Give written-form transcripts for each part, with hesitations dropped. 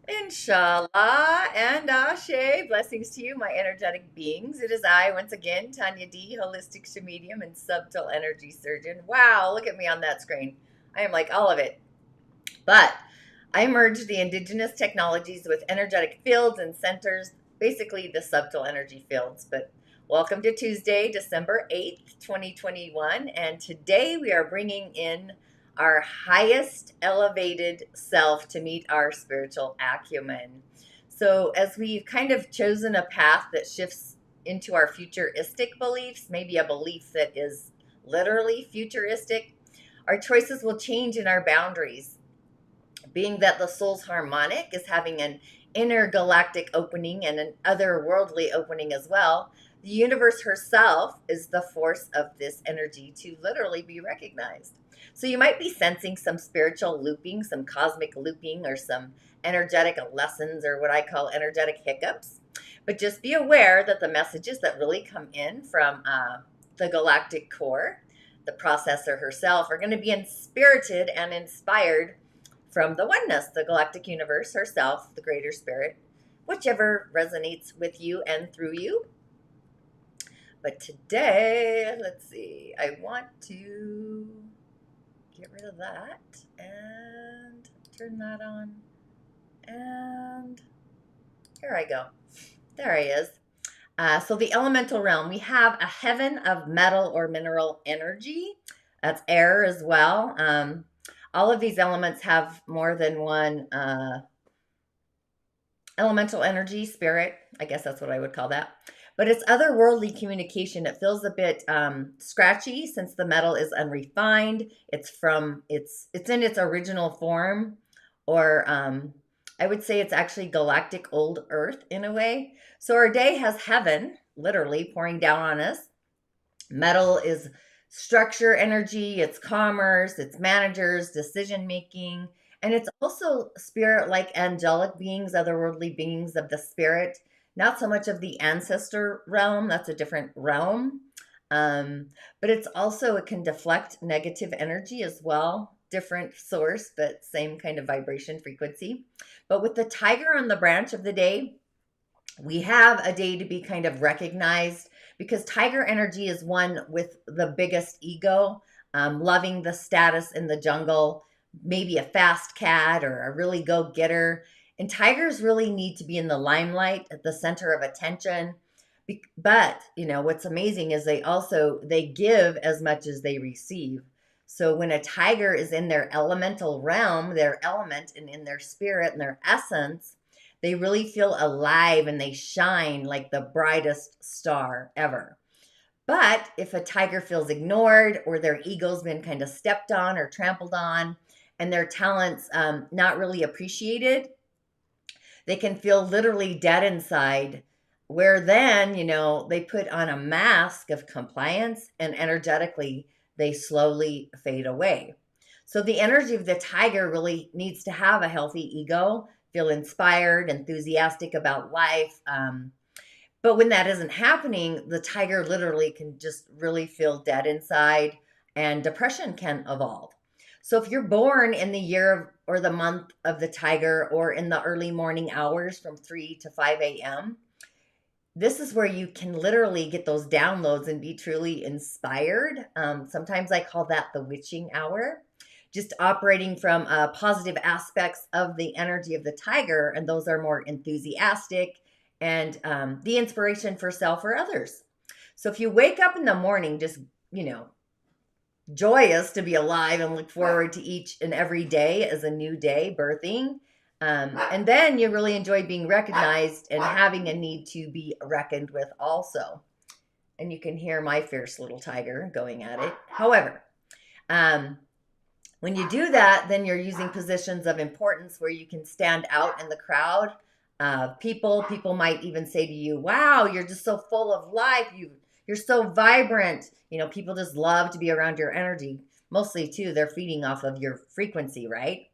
InShalla and Ashe. Blessings to you, my energetic beings. It is I, once again, Tonya D, holistic Sha'medium and subtle energy surgeon. Wow, look at me on that screen. I am like all of it. But I merge the indigenous technologies with energetic fields and centers, basically the subtle energy fields. But welcome to Tuesday, December 8th, 2021. And today we are bringing in our highest elevated self to meet our spiritual acumen. So, as we've kind of chosen a path that shifts into our futuristic beliefs, maybe a belief that is literally futuristic, our choices will change in our boundaries. Being that the soul's harmonic is having an intergalactic opening and an otherworldly opening as well, the universe herself is the force of this energy to literally be recognized. So you might be sensing some spiritual looping, some cosmic looping, or some energetic lessons, or what I call energetic hiccups. But just be aware that the messages that really come in from the galactic core, the processor herself, are going to be inspirited and inspired from the oneness, the galactic universe herself, the greater spirit, whichever resonates with you and through you. But today, let's see, I want to get rid of that and turn that on. And here I go. There he is. So the elemental realm, we have a heaven of metal or mineral energy. That's air as well. All of these elements have more than one elemental energy, spirit. I guess that's what I would call that. But it's otherworldly communication. It feels a bit scratchy since the metal is unrefined. It's in its original form, or I would say it's actually galactic old Earth in a way. So our day has heaven literally pouring down on us. Metal is structure energy, it's commerce, it's managers, decision making, and it's also spirit like angelic beings, otherworldly beings of the spirit, not so much of the ancestor realm, that's a different realm. But it's also, it can deflect negative energy as well, different source, but same kind of vibration frequency. But with the tiger on the branch of the day, we have a day to be kind of recognized because tiger energy is one with the biggest ego, loving the status in the jungle, maybe a fast cat or a really go-getter. And tigers really need to be in the limelight, at the center of attention. But, what's amazing is they give as much as they receive. So when a tiger is in their elemental realm, their element, and in their spirit and their essence, they really feel alive and they shine like the brightest star ever. But if a tiger feels ignored or their ego's been kind of stepped on or trampled on and their talents not really appreciated, they can feel literally dead inside, where then, they put on a mask of compliance and energetically they slowly fade away. So the energy of the tiger really needs to have a healthy ego, feel inspired, enthusiastic about life. But when that isn't happening, the tiger literally can just really feel dead inside and depression can evolve. So if you're born in the year or the month of the tiger or in the early morning hours from 3 to 5 a.m., this is where you can literally get those downloads and be truly inspired. Sometimes I call that the witching hour, just operating from positive aspects of the energy of the tiger. And those are more enthusiastic and the inspiration for self or others. So if you wake up in the morning, just, joyous to be alive and look forward to each and every day as a new day, birthing. And then you really enjoy being recognized and having a need to be reckoned with also. And you can hear my fierce little tiger going at it. However, when you do that, then you're using positions of importance where you can stand out in the crowd. People might even say to you, wow, you're just so full of life. You're so vibrant. People just love to be around your energy. Mostly too, they're feeding off of your frequency, right?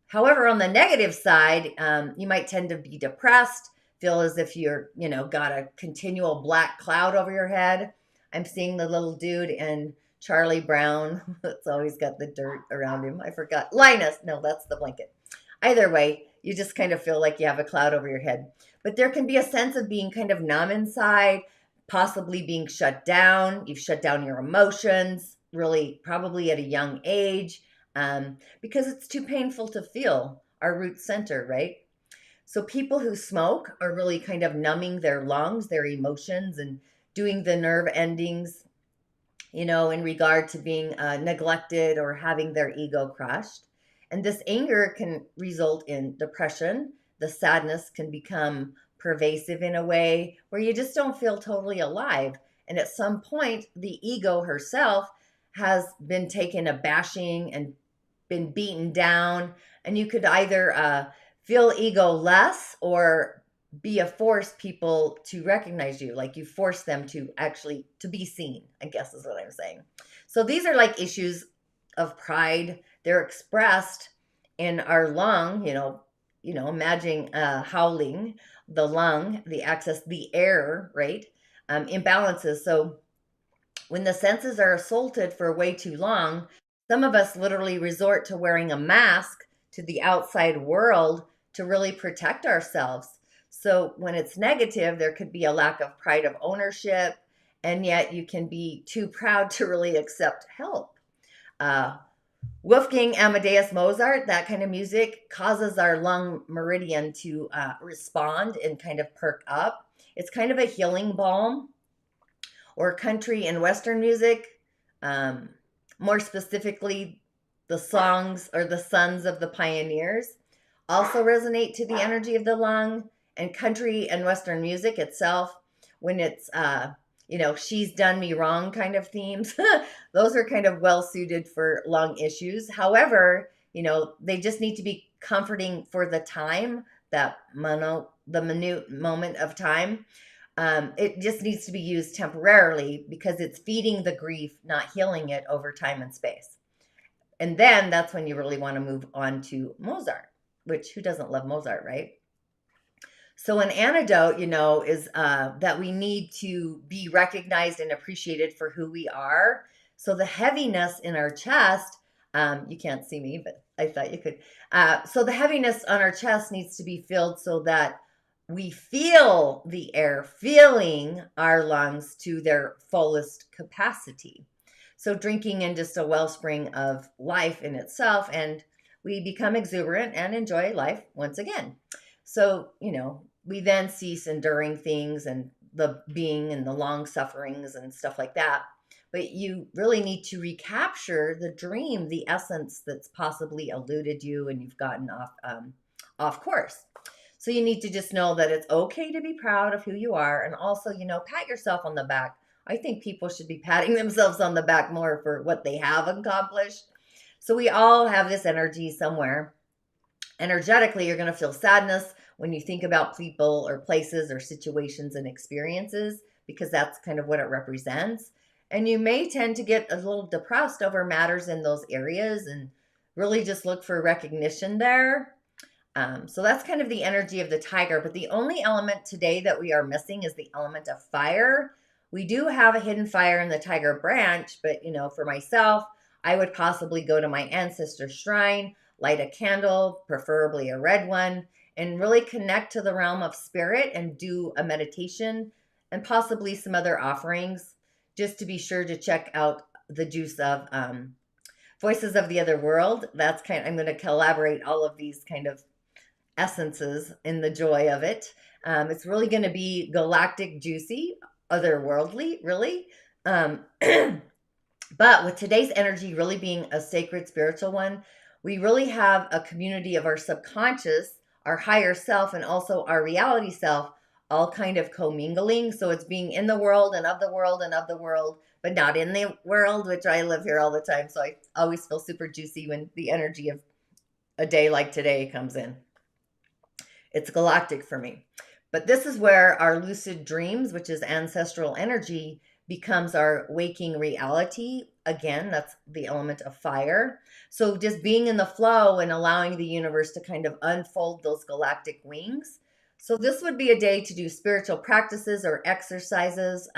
However, on the negative side, you might tend to be depressed, feel as if you're, got a continual black cloud over your head. I'm seeing the little dude in Charlie Brown that's always got the dirt around him. I forgot. Linus. No, that's the blanket. Either way, you just kind of feel like you have a cloud over your head. But there can be a sense of being kind of numb inside, possibly being shut down. You've shut down your emotions, really, probably at a young age, because it's too painful to feel our root center, right? So people who smoke are really kind of numbing their lungs, their emotions, and doing the nerve endings, in regard to being neglected or having their ego crushed. And this anger can result in depression. The sadness can become pervasive in a way where you just don't feel totally alive. And at some point, the ego herself has been taken a bashing and been beaten down. And you could either feel ego less or be a force people to recognize you, like you force them to actually to be seen, I guess is what I'm saying. So these are like issues of pride. They're expressed in our lung, imagine howling, the lung, the access, the air, right? Imbalances. So when the senses are assaulted for way too long, some of us literally resort to wearing a mask to the outside world to really protect ourselves. So when it's negative, there could be a lack of pride of ownership, and yet you can be too proud to really accept help. Wolfgang Amadeus Mozart, that kind of music causes our lung meridian to respond and kind of perk up. It's kind of a healing balm. Or country and Western music, more specifically, the songs or the sons of the pioneers also resonate to the energy of the lung. And country and Western music itself, when it's, she's done me wrong kind of themes, those are kind of well suited for lung issues. However, they just need to be comforting for the time, the minute moment of time. It just needs to be used temporarily because it's feeding the grief, not healing it over time and space. And then that's when you really want to move on to Mozart, which who doesn't love Mozart, right? So an antidote, is that we need to be recognized and appreciated for who we are. So the heaviness in our chest, you can't see me, but I thought you could. So the heaviness on our chest needs to be filled so that we feel the air filling our lungs to their fullest capacity. So drinking in just a wellspring of life in itself, and we become exuberant and enjoy life once again. So, we then cease enduring things and the being and the long sufferings and stuff like that. But you really need to recapture the dream, the essence that's possibly eluded you and you've gotten off course. So you need to just know that it's okay to be proud of who you are. And also, pat yourself on the back. I think people should be patting themselves on the back more for what they have accomplished. So we all have this energy somewhere. Energetically, you're going to feel sadness when you think about people or places or situations and experiences, because that's kind of what it represents. And you may tend to get a little depressed over matters in those areas and really just look for recognition there. So that's kind of the energy of the tiger. But the only element today that we are missing is the element of fire. We do have a hidden fire in the tiger branch, but for myself, I would possibly go to my ancestor shrine, light a candle, preferably a red one, and really connect to the realm of spirit and do a meditation and possibly some other offerings, just to be sure to check out the juice of Voices of the Other World. I'm going to collaborate all of these kind of essences in the joy of it. It's really going to be galactic, juicy, otherworldly, really. But with today's energy really being a sacred spiritual one, we really have a community of our subconscious, our higher self, and also our reality self, all kind of commingling. So it's being in the world and of the world and of the world, but not in the world, which I live here all the time. So I always feel super juicy when the energy of a day like today comes in. It's galactic for me. But this is where our lucid dreams, which is ancestral energy, becomes our waking reality. Again, that's the element of fire. So just being in the flow and allowing the universe to kind of unfold those galactic wings. So this would be a day to do spiritual practices or exercises,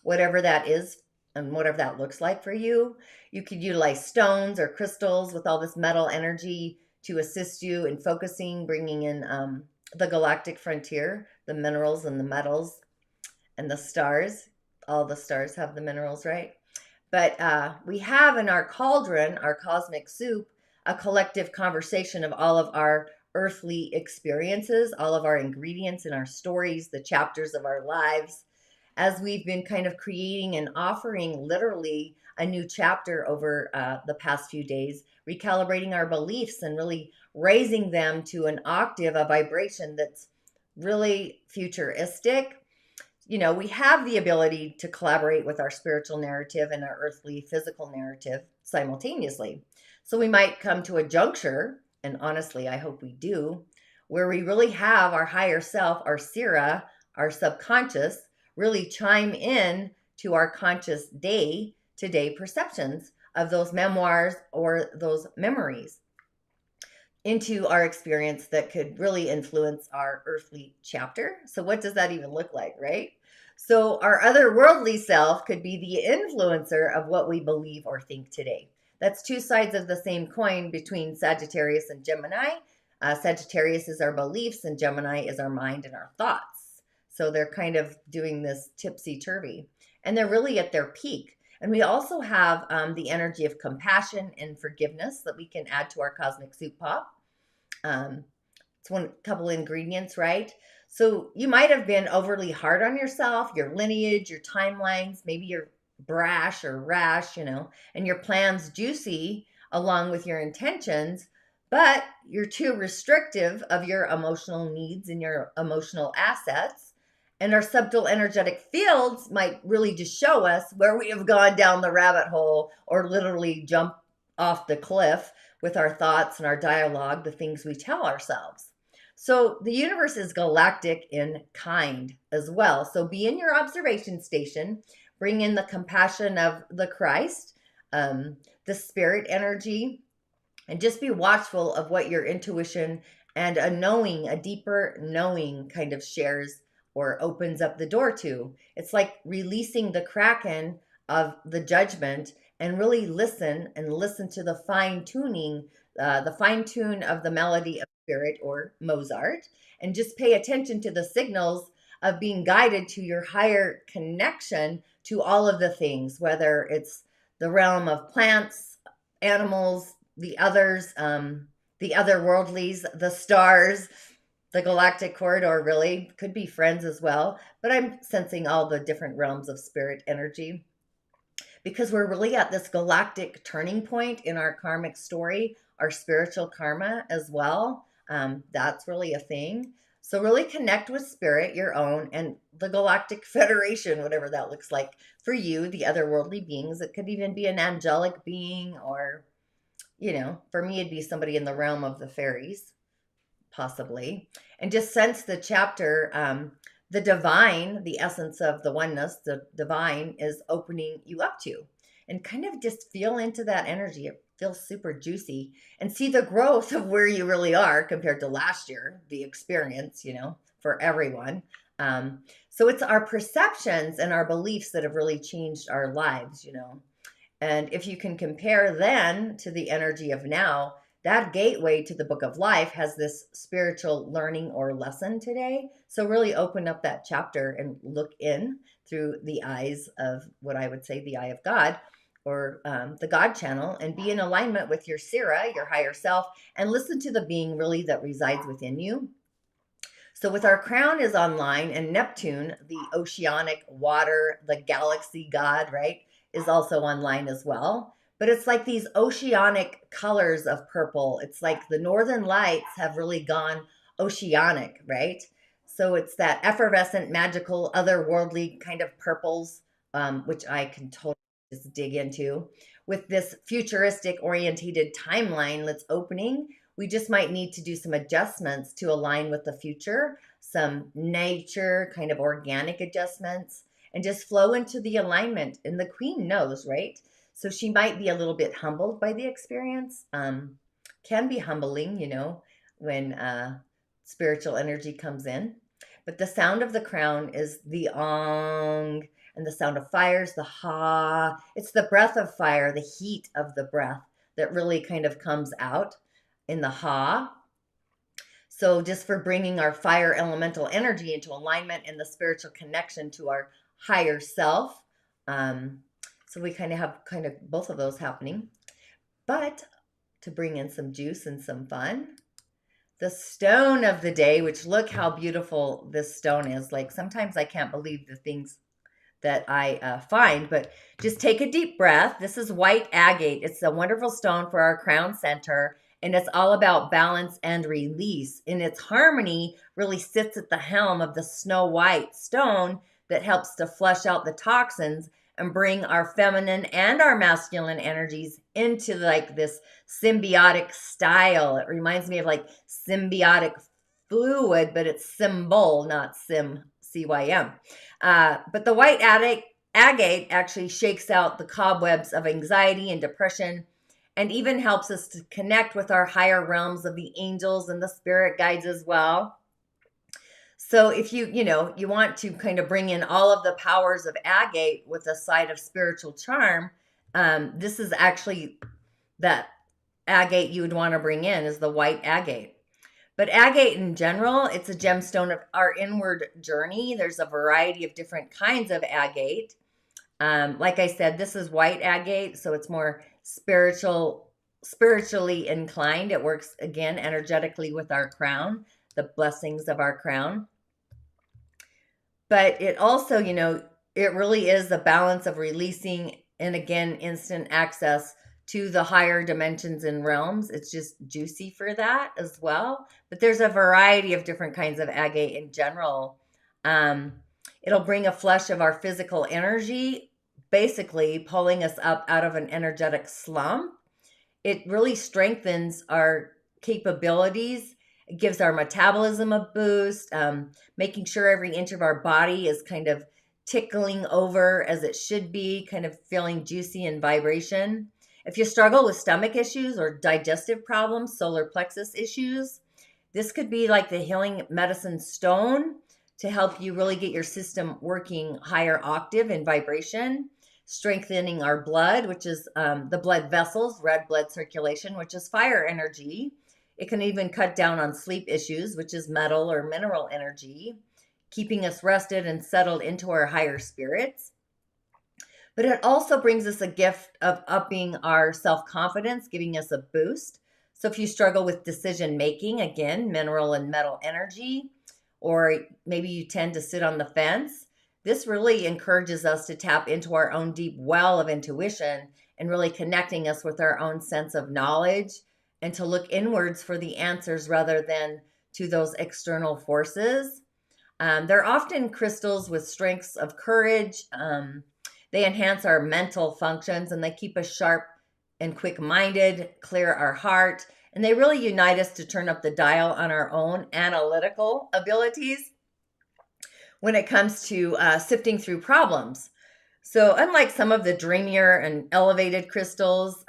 whatever that is and whatever that looks like for you. You could utilize stones or crystals with all this metal energy to assist you in focusing, bringing in the galactic frontier, the minerals and the metals and the stars. All the stars have the minerals, right? But we have in our cauldron, our cosmic soup, a collective conversation of all of our earthly experiences, all of our ingredients in our stories, the chapters of our lives, as we've been kind of creating and offering literally a new chapter over the past few days, recalibrating our beliefs and really raising them to an octave, a vibration that's really futuristic. You know, we have the ability to collaborate with our spiritual narrative and our earthly physical narrative simultaneously. So we might come to a juncture, and honestly, I hope we do, where we really have our higher self, our Sira, our subconscious, really chime in to our conscious day to day perceptions of those memoirs or those memories into our experience that could really influence our earthly chapter. So what does that even look like, right? So our otherworldly self could be the influencer of what we believe or think today. That's two sides of the same coin between Sagittarius and Gemini. Sagittarius is our beliefs and Gemini is our mind and our thoughts. So they're kind of doing this tipsy-turvy and they're really at their peak. And we also have the energy of compassion and forgiveness that we can add to our cosmic soup pot. It's one couple ingredients, right? So you might have been overly hard on yourself, your lineage, your timelines, maybe you're brash or rash, you know, and your plans juicy along with your intentions, but you're too restrictive of your emotional needs and your emotional assets. And our subtle energetic fields might really just show us where we have gone down the rabbit hole or literally jump off the cliff with our thoughts and our dialogue, the things we tell ourselves. So the universe is galactic in kind as well. So be in your observation station, bring in the compassion of the Christ, the spirit energy, and just be watchful of what your intuition and a knowing, a deeper knowing kind of shares or opens up the door to. It's like releasing the kraken of the judgment and really listen to the fine tuning, the fine tune of the melody of spirit or Mozart, and just pay attention to the signals of being guided to your higher connection to all of the things, whether it's the realm of plants, animals, the others, the otherworldlies, the stars, the galactic corridor, really could be friends as well. But I'm sensing all the different realms of spirit energy because we're really at this galactic turning point in our karmic story, our spiritual karma as well. That's really a thing. So really connect with spirit, your own, and the Galactic Federation, whatever that looks like for you, the otherworldly beings. It could even be an angelic being or, you know, for me, it'd be somebody in the realm of the fairies, possibly. And just sense the chapter, the divine, the essence of the oneness, the divine is opening you up to. And kind of just feel into that energy. It feels super juicy and see the growth of where you really are compared to last year, the experience, you know, for everyone. So it's our perceptions and our beliefs that have really changed our lives, you know. And if you can compare then to the energy of now, that gateway to the book of life has this spiritual learning or lesson today. So really open up that chapter and look in through the eyes of what I would say the eye of God or the God channel and be in alignment with your Sira, your higher self, and listen to the being really that resides within you. So with our crown is online and Neptune, the oceanic water, the galaxy god, right, is also online as well. But it's like these oceanic colors of purple. It's like the northern lights have really gone oceanic, right? So it's that effervescent, magical, otherworldly kind of purples, which I can totally just dig into. With this futuristic orientated timeline that's opening, we just might need to do some adjustments to align with the future, some nature kind of organic adjustments, and just flow into the alignment. And the queen knows, right? So she might be a little bit humbled by the experience. Can be humbling, you know, when spiritual energy comes in. But the sound of the crown is the ong, and the sound of fire is the ha. It's the breath of fire, the heat of the breath that really kind of comes out. in the Ha. So just for bringing our fire elemental energy into alignment and the spiritual connection to our higher self. So we kind of have both of those happening. But to bring in some juice and some fun, the stone of the day, which look how beautiful this stone is. Like sometimes I can't believe the things that I find, but just take a deep breath. This is white agate. It's a wonderful stone for our crown center, and it's all about balance and release. And its harmony really sits at the helm of the snow white stone that helps to flush out the toxins and bring our feminine and our masculine energies into like this symbiotic style. It reminds me of like symbiotic fluid, but it's symbol, not CYM. But the white agate actually shakes out the cobwebs of anxiety and depression, and even helps us to connect with our higher realms of the angels and the spirit guides as well. So if you want to kind of bring in all of the powers of agate with a side of spiritual charm, this is actually that agate you would want to bring in is the white agate. But agate in general, it's a gemstone of our inward journey. There's a variety of different kinds of agate. Like I said, this is white agate, so it's more spiritually inclined. It works, again, energetically with our crown, the blessings of our crown. But it also, it really is the balance of releasing and, again, instant access to the higher dimensions and realms. It's just juicy for that as well. But there's a variety of different kinds of agate in general. It'll bring a flush of our physical energy, basically pulling us up out of an energetic slump. It really strengthens our capabilities. It gives our metabolism a boost, making sure every inch of our body is kind of tickling over as it should be, kind of feeling juicy and vibration. If you struggle with stomach issues or digestive problems, solar plexus issues, this could be like the healing medicine stone to help you really get your system working higher octave in vibration, strengthening our blood, which is the blood vessels, red blood circulation, which is fire energy. It can even cut down on sleep issues, which is metal or mineral energy, keeping us rested and settled into our higher spirits. But it also brings us a gift of upping our self-confidence, giving us a boost. So if you struggle with decision making, again, mineral and metal energy, or maybe you tend to sit on the fence, this really encourages us to tap into our own deep well of intuition and really connecting us with our own sense of knowledge and to look inwards for the answers rather than to those external forces. They're often crystals with strengths of courage. They enhance our mental functions and they keep us sharp and quick-minded, clear our heart, and they really unite us to turn up the dial on our own analytical abilities when it comes to sifting through problems. So unlike some of the dreamier and elevated crystals,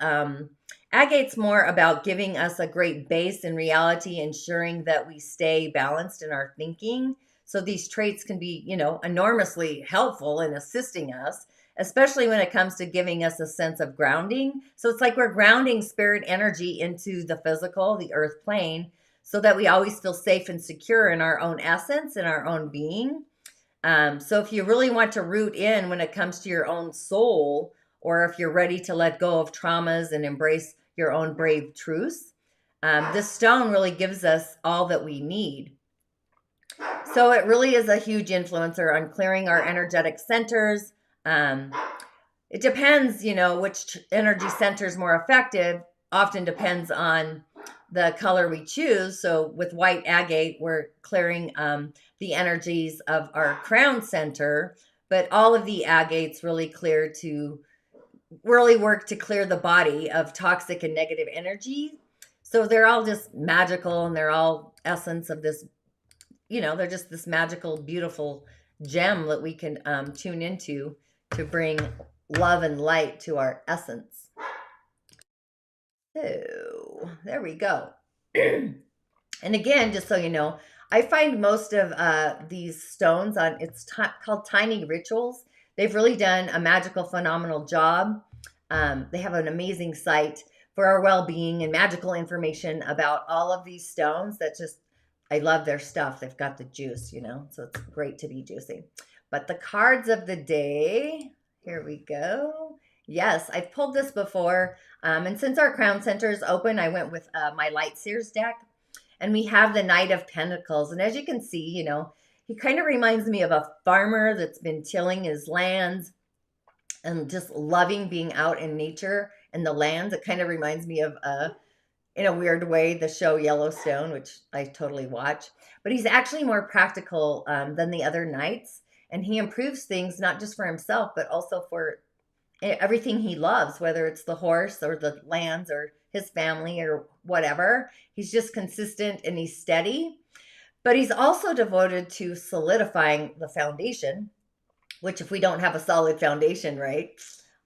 agate's more about giving us a great base in reality, ensuring that we stay balanced in our thinking. So these traits can be, enormously helpful in assisting us, especially when it comes to giving us a sense of grounding. So it's like we're grounding spirit energy into the physical, the earth plane, so that we always feel safe and secure in our own essence, in our own being. So if you really want to root in when it comes to your own soul, or if you're ready to let go of traumas and embrace your own brave truths, this stone really gives us all that we need. So it really is a huge influencer on clearing our energetic centers. It depends, which energy center is more effective. Often depends on the color we choose. So with white agate, we're clearing the energies of our crown center, but all of the agates really work to clear the body of toxic and negative energy. So they're all just magical and they're all essence of this, they're just this magical, beautiful gem that we can tune into to bring love and light to our essence. So there we go. And again, just so you know, I find most of these stones on, called Tiny Rituals. They've really done a magical, phenomenal job. They have an amazing site. for our well-being and magical information about all of these stones that just, I love their stuff. They've got the juice, you know, so it's great to be juicy. But the cards of the day, here we go. Yes, I've pulled this before. And since our crown center is open, I went with my Light Seers deck. And we have the Knight of Pentacles. And as you can see, you know, he kind of reminds me of a farmer that's been tilling his lands and just loving being out in nature and the lands. It kind of reminds me of, in a weird way, the show Yellowstone, which I totally watch. But he's actually more practical than the other knights. And he improves things not just for himself, but also for everything he loves, whether it's the horse or the lands or his family or whatever. He's just consistent and he's steady. But he's also devoted to solidifying the foundation, which if we don't have a solid foundation, right,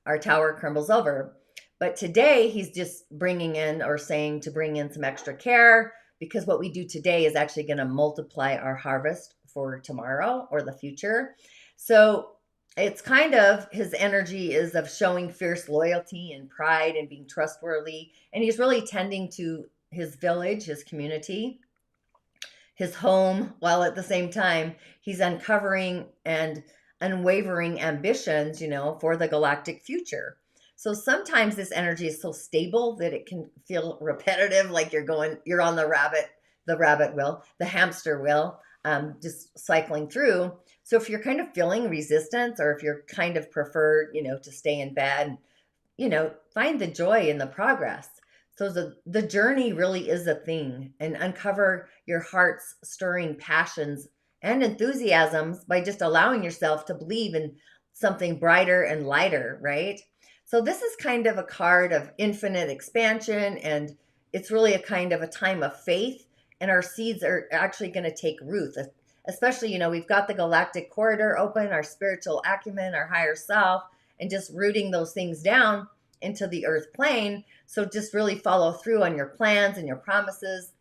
our tower crumbles over. But today he's just bringing in or saying to bring in some extra care, because what we do today is actually going to multiply our harvest for tomorrow or the future. So it's kind of, his energy is of showing fierce loyalty and pride and being trustworthy. And he's really tending to his village, his community, his home, while at the same time he's uncovering and unwavering ambitions, you know, for the galactic future. So sometimes this energy is so stable that it can feel repetitive, like you're on the rabbit wheel, the hamster wheel, just cycling through. So if you're kind of feeling resistance, or if you're kind of prefer, you know, to stay in bed, you know, find the joy in the progress. So the journey really is a thing, and uncover your heart's stirring passions and enthusiasms by just allowing yourself to believe in something brighter and lighter, right? So this is kind of a card of infinite expansion, and it's really a kind of a time of faith, and our seeds are actually going to take root. Especially, you know, we've got the galactic corridor open, our spiritual acumen, our higher self, and just rooting those things down into the earth plane. So just really follow through on your plans and your promises,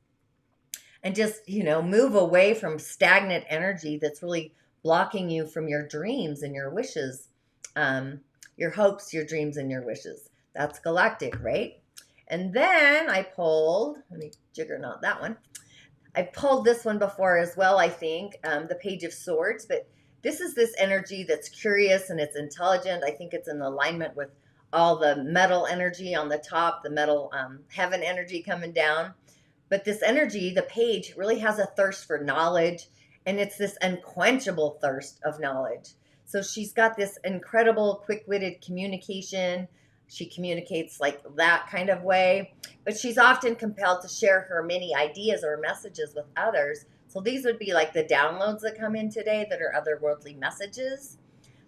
and just, you know, move away from stagnant energy that's really blocking you from your dreams and your wishes, your hopes, your dreams, and your wishes. That's galactic, right? And then I pulled, let me jiggernaut that one. I pulled this one before as well, I think, the Page of Swords, but this is this energy that's curious and it's intelligent. I think it's in alignment with all the metal energy on the top, the metal heaven energy coming down. But this energy, the page, really has a thirst for knowledge, and it's this unquenchable thirst of knowledge. So she's got this incredible quick-witted communication. She communicates like that kind of way, but she's often compelled to share her many ideas or messages with others. So these would be like the downloads that come in today that are otherworldly messages.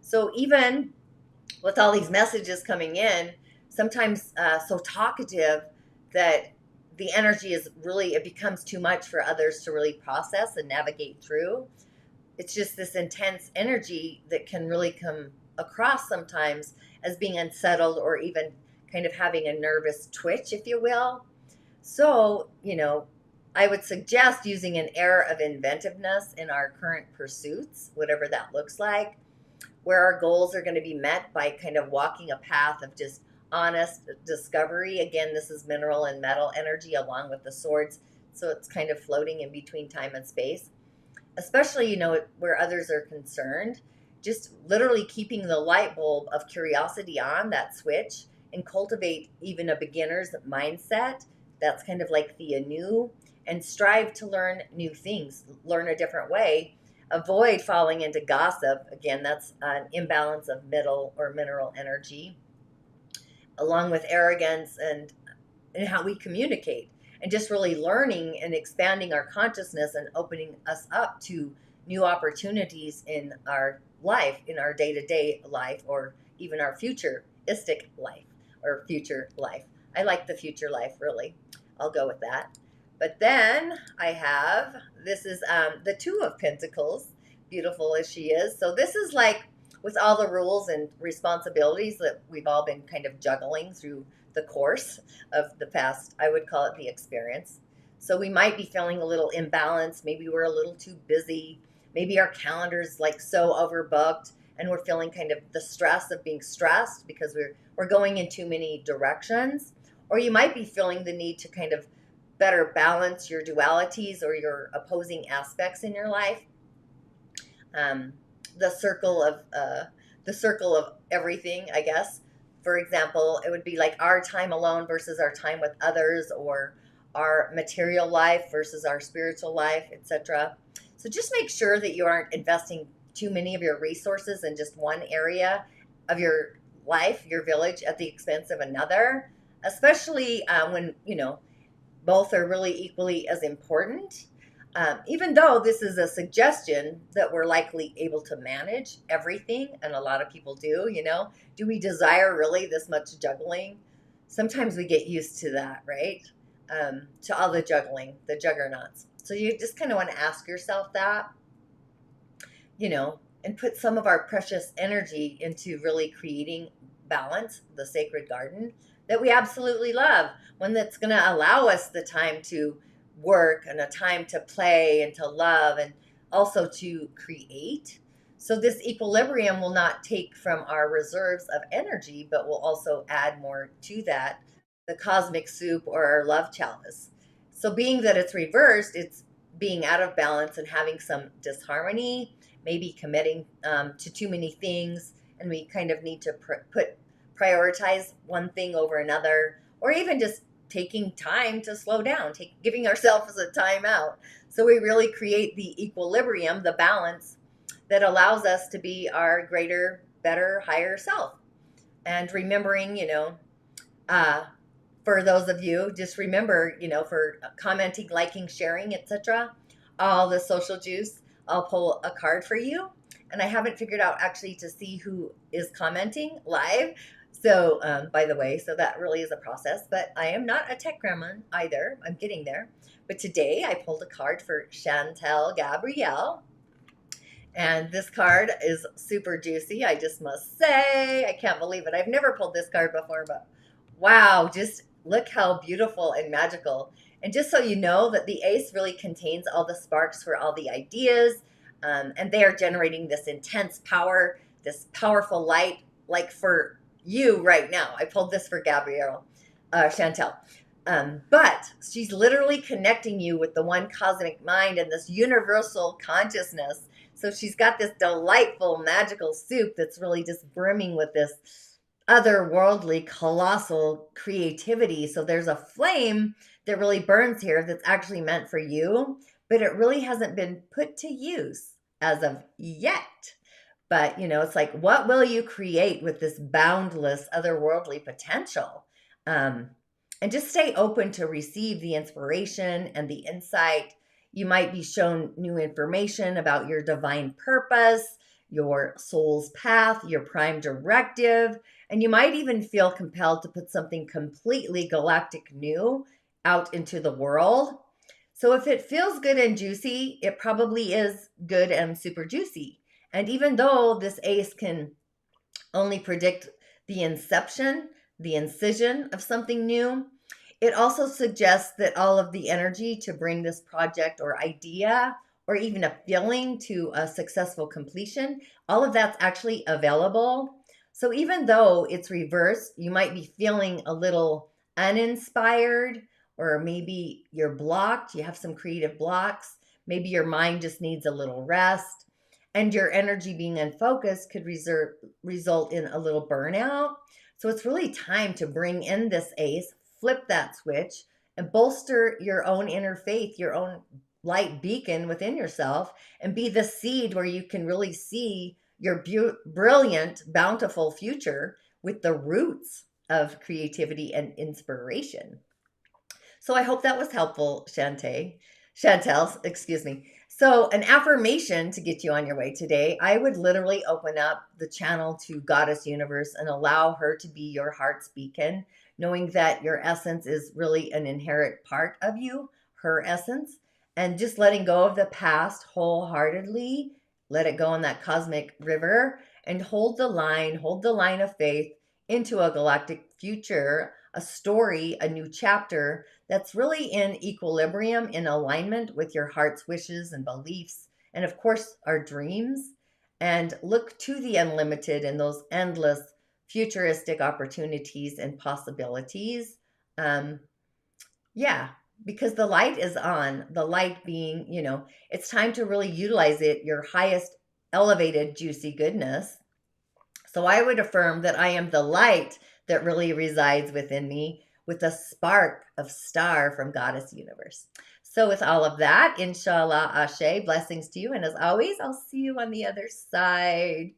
So even with all these messages coming in, sometimes so talkative that the energy is really, it becomes too much for others to really process and navigate through. It's just this intense energy that can really come across sometimes as being unsettled, or even kind of having a nervous twitch, if you will. So, you know, I would suggest using an air of inventiveness in our current pursuits, whatever that looks like, where our goals are going to be met by kind of walking a path of just honest discovery. Again, this is mineral and metal energy along with the swords. So it's kind of floating in between time and space, especially, you know, where others are concerned. Just literally keeping the light bulb of curiosity on, that switch, and cultivate even a beginner's mindset. That's kind of like the anew, and strive to learn new things, learn a different way. Avoid falling into gossip. Again, that's an imbalance of middle or mineral energy, along with arrogance and how we communicate, and just really learning and expanding our consciousness and opening us up to new opportunities in our life, in our day-to-day life, or even our futuristic life or future life. I like the future life, really. I'll go with that. But then I have, this is the Two of Pentacles, beautiful as she is. So this is like with all the rules and responsibilities that we've all been kind of juggling through the course of the past, I would call it the experience. So we might be feeling a little imbalanced. Maybe we're a little too busy. Maybe our calendar's like so overbooked, and we're feeling kind of the stress of being stressed because we're going in too many directions. or you might be feeling the need to kind of better balance your dualities or your opposing aspects in your life. Um, the circle of the circle of everything, I guess. For example, it would be like our time alone versus our time with others, or our material life versus our spiritual life, etc. So just make sure that you aren't investing too many of your resources in just one area of your life, your village, at the expense of another, especially when, both are really equally as important. Even though this is a suggestion that we're likely able to manage everything, and a lot of people do we desire really this much juggling? Sometimes we get used to that, right? To all the juggling, the juggernauts. So you just kind of want to ask yourself that, and put some of our precious energy into really creating balance, the sacred garden that we absolutely love, one that's going to allow us the time to work and a time to play and to love and also to create. So this equilibrium will not take from our reserves of energy, but will also add more to that, the cosmic soup or our love chalice. So being that it's reversed, it's being out of balance and having some disharmony, maybe committing to too many things, and we kind of need to prioritize one thing over another, or even just taking time to slow down, giving ourselves a timeout. So we really create the equilibrium, the balance that allows us to be our greater, better, higher self. And remembering, for those of you, just remember, for commenting, liking, sharing, etc., all the social juice, I'll pull a card for you. And I haven't figured out actually to see who is commenting live. So, by the way, so that really is a process. But I am not a tech grandma either. I'm getting there. But today I pulled a card for Chantel Gabrielle. And this card is super juicy, I just must say. I can't believe it. I've never pulled this card before, but wow, just look how beautiful and magical. And just so you know that the ace really contains all the sparks for all the ideas, and they are generating this intense power, this powerful light, like for you right now. I pulled this for Chantel. But she's literally connecting you with the one cosmic mind and this universal consciousness. So she's got this delightful magical soup that's really just brimming with this otherworldly, colossal creativity. So there's a flame that really burns here that's actually meant for you, but it really hasn't been put to use as of yet. But, it's like, what will you create with this boundless otherworldly potential? And just stay open to receive the inspiration and the insight. You might be shown new information about your divine purpose, your soul's path, your prime directive, and you might even feel compelled to put something completely galactic new out into the world. So if it feels good and juicy, it probably is good and super juicy. And even though this ace can only predict the inception, the incision of something new, it also suggests that all of the energy to bring this project or idea or even a feeling to a successful completion, all of that's actually available. So even though it's reversed, you might be feeling a little uninspired, or maybe you're blocked, you have some creative blocks, maybe your mind just needs a little rest, and your energy being unfocused could result in a little burnout. So it's really time to bring in this ace, flip that switch, and bolster your own inner faith, your own light beacon within yourself, and be the seed where you can really see your brilliant, bountiful future with the roots of creativity and inspiration. So I hope that was helpful, Chantel, excuse me. So an affirmation to get you on your way today, I would literally open up the channel to Goddess Universe and allow her to be your heart's beacon, knowing that your essence is really an inherent part of you, her essence, and just letting go of the past wholeheartedly, let it go in that cosmic river, and hold the line of faith into a galactic future, a story, a new chapter that's really in equilibrium, in alignment with your heart's wishes and beliefs, and of course, our dreams. And look to the unlimited and those endless futuristic opportunities and possibilities Yeah, because the light is on. The light being, it's time to really utilize it, your highest elevated juicy goodness. So I would affirm that I am the light that really resides within me with a spark of star from Goddess Universe. So with all of that, InShalla, Ashe, blessings to you. And as always, I'll see you on the other side.